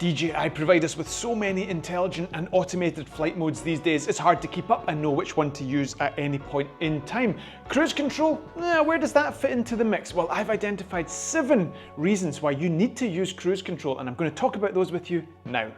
DJI provide us with so many intelligent and automated flight modes these days, it's hard to keep up and know which one to use at any point in time. Cruise control? Where does that fit into the mix? Well, I've identified 7 reasons why you need to use cruise control, and I'm going to talk about those with you now.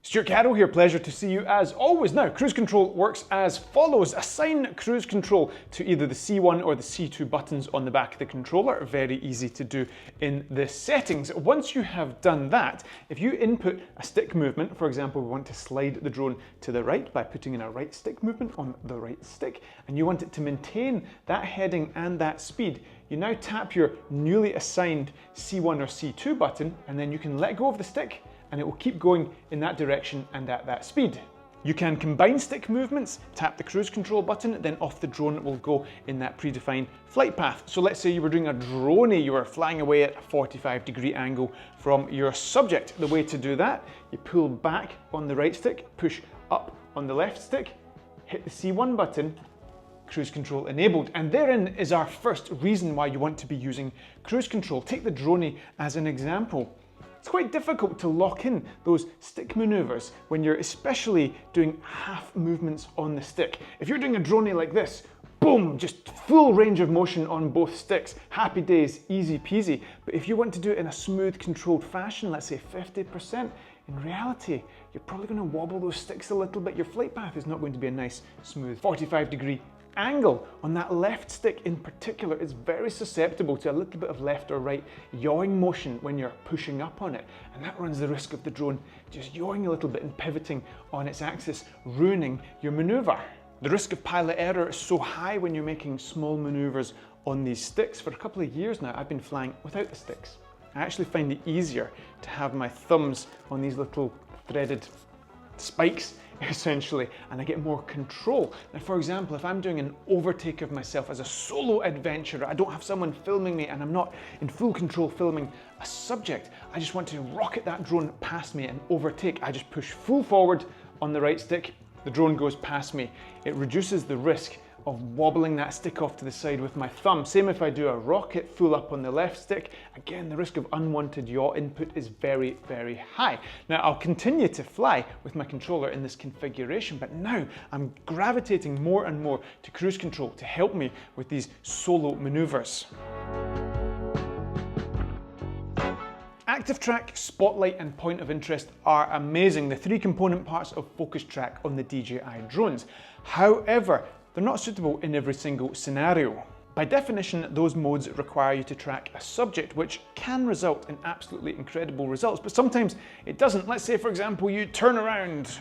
Stewart here, pleasure to see you as always. Now, cruise control works as follows. Assign cruise control to either the C1 or the C2 buttons on the back of the controller. Very easy to do in the settings. Once you have done that, if you input a stick movement, for example, we want to slide the drone to the right by putting in a right stick movement on the right stick, and you want it to maintain that heading and that speed, you now tap your newly assigned C1 or C2 button, and then you can let go of the stick and it will keep going in that direction and at that speed. You can combine stick movements, tap the cruise control button, then off the drone will go in that predefined flight path. So let's say you were doing a droney, you were flying away at a 45-degree angle from your subject. The way to do that, you pull back on the right stick, push up on the left stick, hit the C1 button, cruise control enabled. And therein is our first reason why you want to be using cruise control. Take the droney as an example. It's quite difficult to lock in those stick maneuvers when you're especially doing half movements on the stick. If you're doing a droney like this, boom, just full range of motion on both sticks, happy days, easy peasy. But if you want to do it in a smooth, controlled fashion, let's say 50%, in reality, you're probably going to wobble those sticks a little bit. Your flight path is not going to be a nice, smooth 45-degree angle. On that left stick in particular, it's very susceptible to a little bit of left or right yawing motion when you're pushing up on it, and that runs the risk of the drone just yawing a little bit and pivoting on its axis, ruining your maneuver. The risk of pilot error is so high when you're making small maneuvers on these sticks. For a couple of years now, I've been flying without the sticks. I actually find it easier to have my thumbs on these little threaded spikes essentially, and I get more control. Now, for example, if I'm doing an overtake of myself as a solo adventurer, I don't have someone filming me and I'm not in full control filming a subject, I just want to rocket that drone past me and overtake. I just push full forward on the right stick, the drone goes past me. It reduces the risk of wobbling that stick off to the side with my thumb. Same if I do a rocket full up on the left stick. Again, the risk of unwanted yaw input is very, very high. Now, I'll continue to fly with my controller in this configuration, but now I'm gravitating more and more to cruise control to help me with these solo maneuvers. Active track, spotlight and point of interest are amazing, the 3 component parts of focus track on the DJI drones. However, they're not suitable in every single scenario. By definition, those modes require you to track a subject, which can result in absolutely incredible results, but sometimes it doesn't. Let's say, for example, you turn around.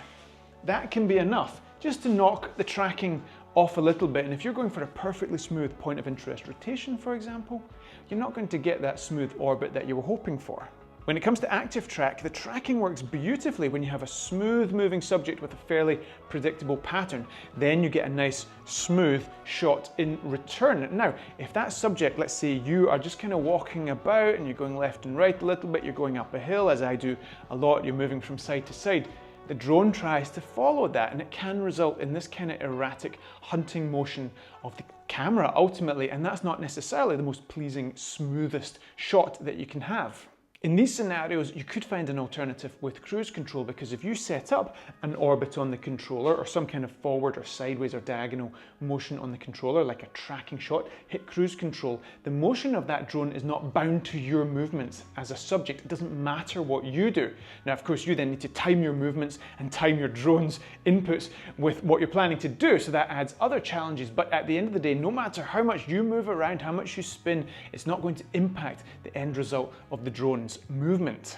That can be enough just to knock the tracking off a little bit. And if you're going for a perfectly smooth point of interest rotation, for example, you're not going to get that smooth orbit that you were hoping for. When it comes to active track, the tracking works beautifully when you have a smooth moving subject with a fairly predictable pattern. Then you get a nice smooth shot in return. Now, if that subject, let's say you are just kind of walking about and you're going left and right a little bit, you're going up a hill, as I do a lot, you're moving from side to side, the drone tries to follow that, and it can result in this kind of erratic hunting motion of the camera ultimately, and that's not necessarily the most pleasing, smoothest shot that you can have. In these scenarios, you could find an alternative with cruise control, because if you set up an orbit on the controller or some kind of forward or sideways or diagonal motion on the controller, like a tracking shot, hit cruise control, the motion of that drone is not bound to your movements as a subject. It doesn't matter what you do. Now, of course, you then need to time your movements and time your drone's inputs with what you're planning to do, so that adds other challenges. But at the end of the day, no matter how much you move around, how much you spin, it's not going to impact the end result of the drone's movement.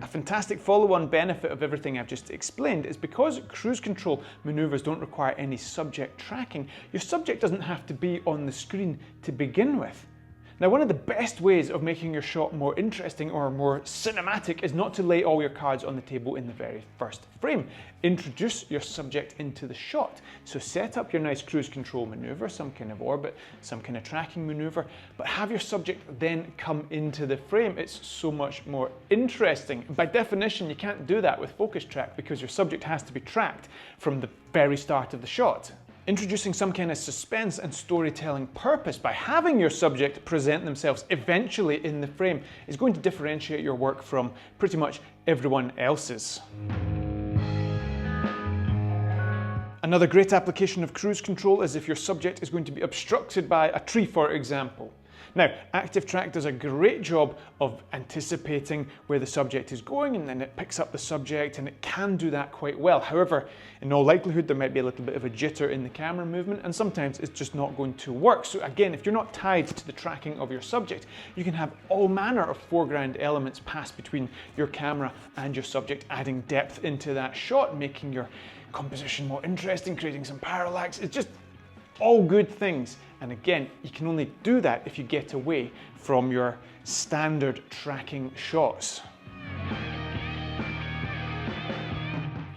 A fantastic follow-on benefit of everything I've just explained is because cruise control maneuvers don't require any subject tracking, your subject doesn't have to be on the screen to begin with. Now, one of the best ways of making your shot more interesting or more cinematic is not to lay all your cards on the table in the very first frame. Introduce your subject into the shot. So set up your nice cruise control maneuver, some kind of orbit, some kind of tracking maneuver, but have your subject then come into the frame. It's so much more interesting. By definition, you can't do that with focus track because your subject has to be tracked from the very start of the shot. Introducing some kind of suspense and storytelling purpose by having your subject present themselves eventually in the frame is going to differentiate your work from pretty much everyone else's. Another great application of cruise control is if your subject is going to be obstructed by a tree, for example. Now, Active Track does a great job of anticipating where the subject is going, and then it picks up the subject, and it can do that quite well. However, in all likelihood, there might be a little bit of a jitter in the camera movement, and sometimes it's just not going to work. So again, if you're not tied to the tracking of your subject, you can have all manner of foreground elements pass between your camera and your subject, adding depth into that shot, making your composition more interesting, creating some parallax. It's just all good things. And again, you can only do that if you get away from your standard tracking shots.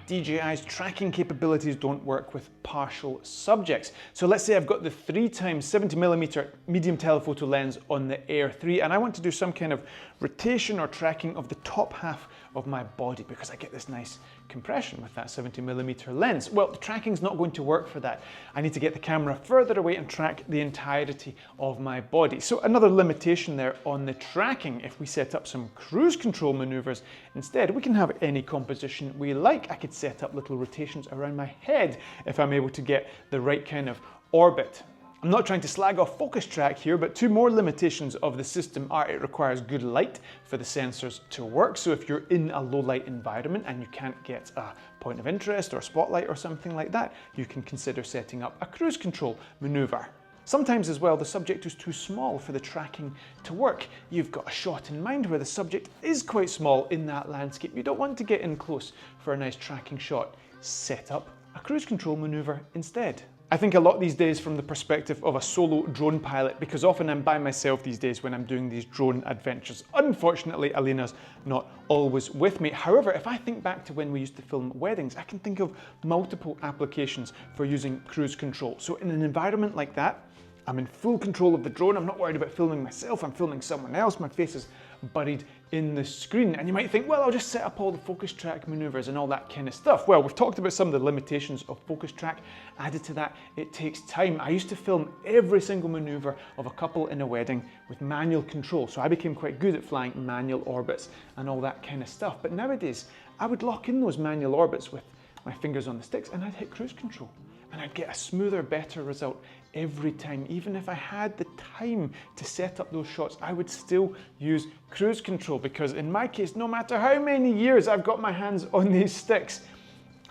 DJI's tracking capabilities don't work with partial subjects. So let's say I've got the 3x 70mm medium telephoto lens on the Air 3 and I want to do some kind of rotation or tracking of the top half of my body because I get this nice compression with that 70mm lens. Well, the tracking's not going to work for that. I need to get the camera further away and track the entirety of my body. So another limitation there on the tracking. If we set up some cruise control maneuvers instead, we can have any composition we like. I could set up little rotations around my head if I'm able to get the right kind of orbit. I'm not trying to slag off focus track here, but two more limitations of the system are it requires good light for the sensors to work. So if you're in a low light environment and you can't get a point of interest or a spotlight or something like that, you can consider setting up a cruise control maneuver. Sometimes as well, the subject is too small for the tracking to work. You've got a shot in mind where the subject is quite small in that landscape. You don't want to get in close for a nice tracking shot. Set up a cruise control maneuver instead. I think a lot these days from the perspective of a solo drone pilot, because often I'm by myself these days when I'm doing these drone adventures. Unfortunately, Alina's not always with me. However, if I think back to when we used to film weddings, I can think of multiple applications for using cruise control. So in an environment like that, I'm in full control of the drone. I'm not worried about filming myself. I'm filming someone else. My face is buried in the screen. And you might think, well, I'll just set up all the focus track maneuvers and all that kind of stuff. Well, we've talked about some of the limitations of focus track. Added to that, it takes time. I used to film every single maneuver of a couple in a wedding with manual control. So I became quite good at flying manual orbits and all that kind of stuff. But nowadays, I would lock in those manual orbits with my fingers on the sticks and I'd hit cruise control. And I'd get a smoother, better result every time. Even if I had the time to set up those shots, I would still use cruise control because in my case, no matter how many years I've got my hands on these sticks,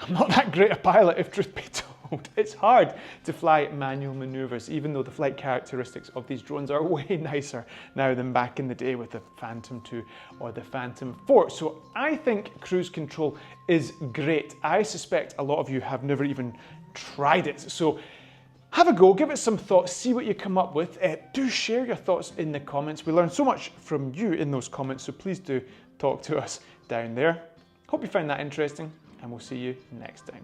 I'm not that great a pilot, if truth be told. It's hard to fly manual maneuvers, even though the flight characteristics of these drones are way nicer now than back in the day with the Phantom 2 or the Phantom 4. So I think cruise control is great. I suspect a lot of you have never even tried it. So have a go, give it some thought, see what you come up with. Do share your thoughts in the comments. We learn so much from you in those comments, so please do talk to us down there. Hope you found that interesting, and we'll see you next time.